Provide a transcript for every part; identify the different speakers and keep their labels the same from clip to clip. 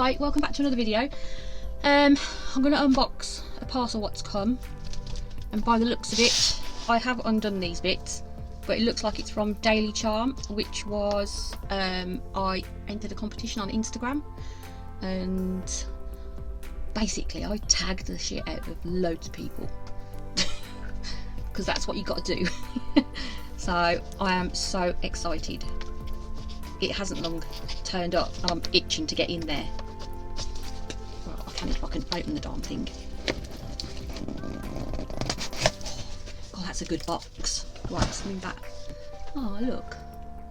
Speaker 1: Hi, welcome back to another video. I'm going to unbox a parcel what's come, and by the looks of it I have undone these bits, but it looks like it's from Charme, which was I entered a competition on Instagram, and basically I tagged the shit out of loads of people because that's what you got to do. So I am so excited. It hasn't long turned up and I'm itching to get in there. Well, I can if I can open the darn thing. Oh, that's a good box. Right, let's move that. Oh, look.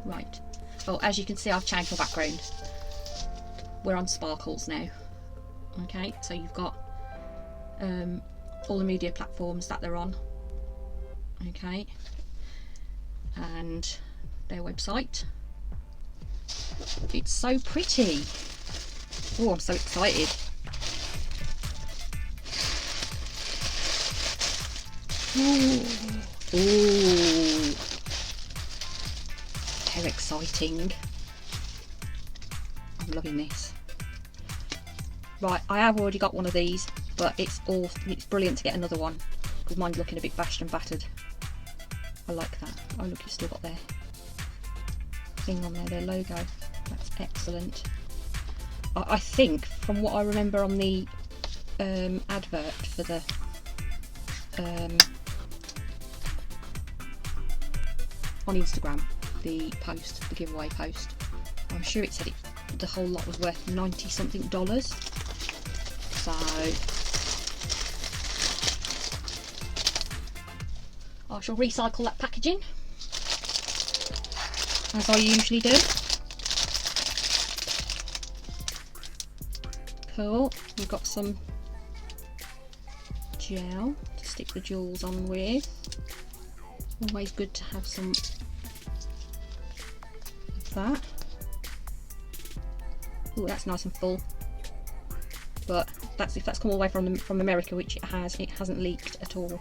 Speaker 1: Right. Well, as you can see, I've changed my background. We're on Sparkles now. Okay, so you've got all the media platforms that they're on. Okay. And their website. It's so pretty. Oh, I'm so excited. Ooh. Ooh. How exciting. I'm loving this. Right, I have already got one of these, but it's brilliant to get another one because mine's looking a bit bashed and battered. I like that. Oh look, you've still got their thing on there, their logo. That's excellent. I think from what I remember on the advert for the on Instagram, the post, the giveaway post, I'm sure it said the whole lot was worth $90 something. So I shall recycle that packaging as I usually do. Cool, we've got some gel to stick the jewels on with. Always good to have some of that. Oh, that's nice and full. But that's if that's come all the way from America, which it has. It hasn't leaked at all,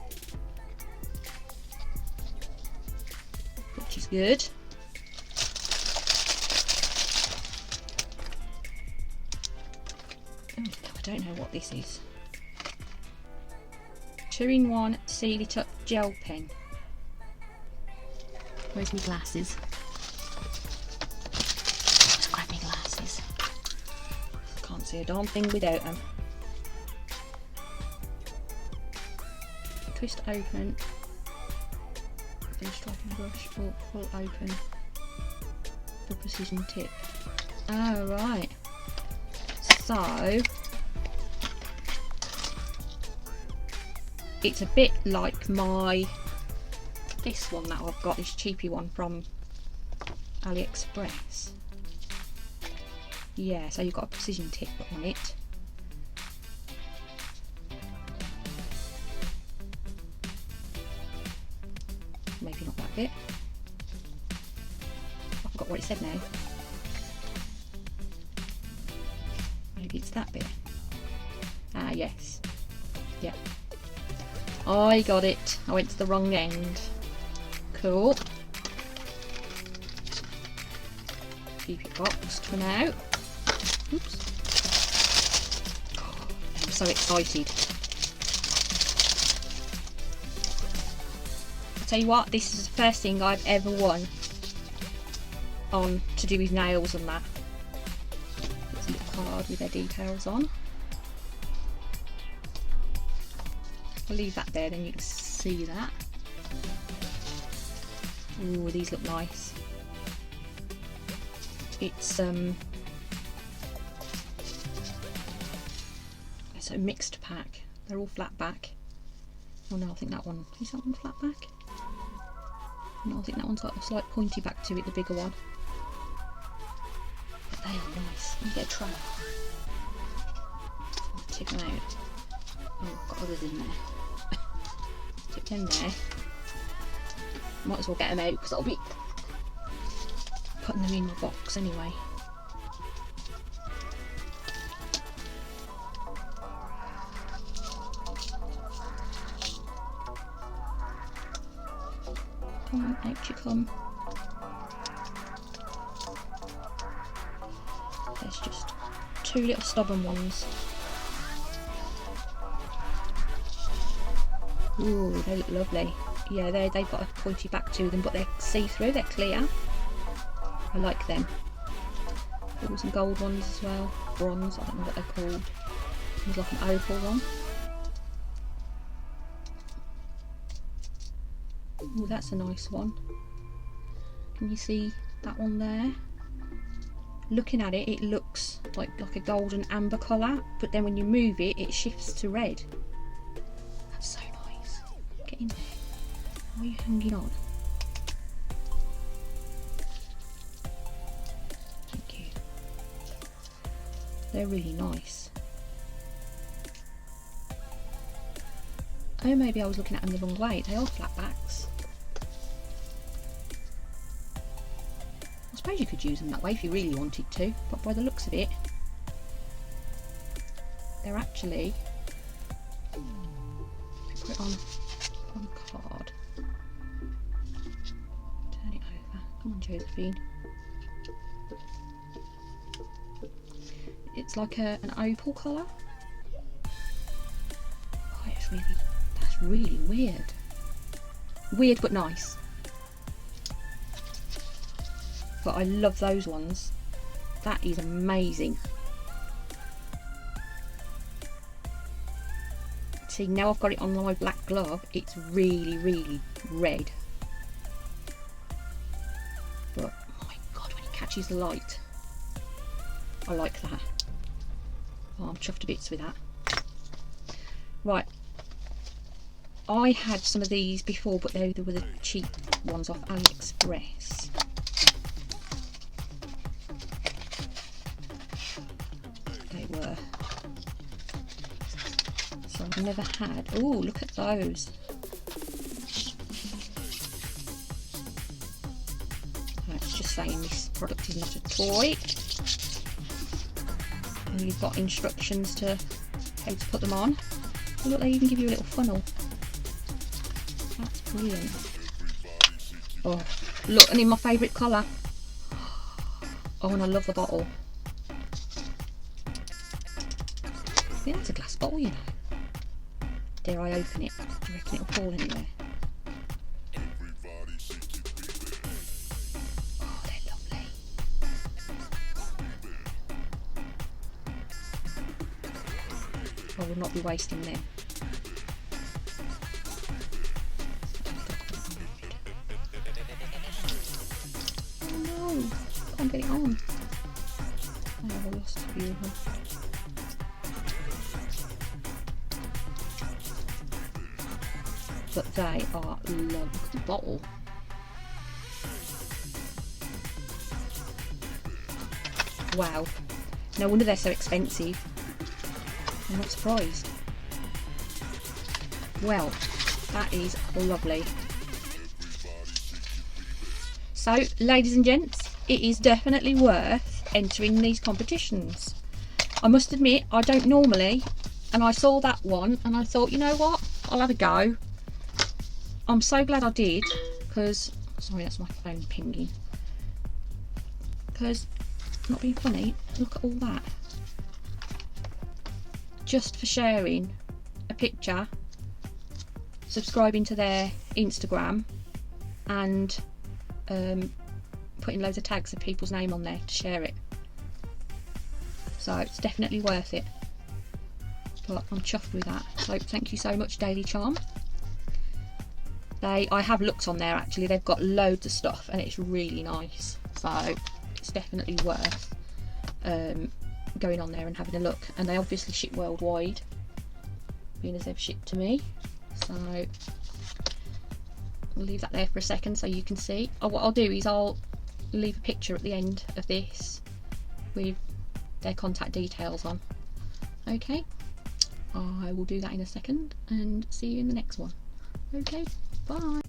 Speaker 1: which is good. Oh, I don't know what this is. 2-in-1 Seal It Up gel pen. Where's my glasses? Let's grab my glasses. Can't see a darn thing without them. Twist open. Then striking brush or pull open for precision tip. Oh right. So it's a bit like this one that I've got, this cheapy one from AliExpress. Yeah, so you've got a precision tip on it. Maybe not that bit. I forgot what it said now. Maybe it's that bit. Ah, yes. Yep. I got it. I went to the wrong end. Cool. Keep it boxed for now. Oops. Oh, I'm so excited. I'll tell you what, this is the first thing I've ever won on to do with nails and that. It's a little card with their details on. I'll leave that there, then you can see that. Ooh, these look nice. It's a mixed pack. They're all flat back. Oh no, I think that one, is that one flat back? No, I think that one's got a slight pointy back to it, the bigger one. But they are nice. You get a tray. I'll take them out. Oh, I've got others in there. Stick them there. Might as well get them out because I'll be putting them in my box anyway. Come on, out you come. There's just two little stubborn ones. Ooh, they look lovely. Yeah, they've got a pointy back to them, but they're see-through, they're clear. I like them. There were some gold ones as well. Bronze, I don't know what they're called. There's like an opal one. Ooh, that's a nice one. Can you see that one there? Looking at it, it looks like a golden amber colour, but then when you move it, it shifts to red. That's so nice. Get in there. Why are you hanging on? Thank you. They're really nice. Oh, maybe I was looking at them the wrong way. They are flat backs. I suppose you could use them that way if you really wanted to, but by the looks of it, they're actually, put it on a card, turn it over, come on Josephine, it's like an opal colour. Oh, that's really weird but nice. But I love those ones. That is amazing. See, now I've got it on my black glove, it's really red. But my god, when it catches the light, I like that. Oh, I'm chuffed to bits with that. Right, I had some of these before, but they were the cheap ones off AliExpress. Were. So I've never had. Oh, look at those. It's just saying this product is not a toy. And you've got instructions to how to put them on. Oh, look, they even give you a little funnel. That's brilliant. Oh, look, and in my favourite colour. Oh, and I love the bottle. I think that's a glass bottle, you know. Dare I open it? Do you reckon it'll fall anywhere? Oh, they're lovely. I will not be wasting them. Oh no, I can't get it on. Oh, I lost a few of them. But they are lovely. Look at the bottle. Wow. No wonder they're so expensive. I'm not surprised. Well, that is lovely. So, ladies and gents, it is definitely worth entering these competitions. I must admit, I don't normally, and I saw that one and I thought, you know what, I'll have a go. I'm so glad I did, because, sorry, that's my phone pinging, because, not being funny, look at all that, just for sharing a picture, subscribing to their Instagram, and putting loads of tags of people's name on there to share it. So it's definitely worth it, but I'm chuffed with that. So thank you so much, Daily Charme. I have looked on there actually, they've got loads of stuff and it's really nice, so it's definitely worth going on there and having a look. And they obviously ship worldwide, being as they've shipped to me, so I'll leave that there for a second so you can see. Oh, what I'll do is I'll leave a picture at the end of this with their contact details on. Okay, I will do that in a second and see you in the next one. Okay, bye.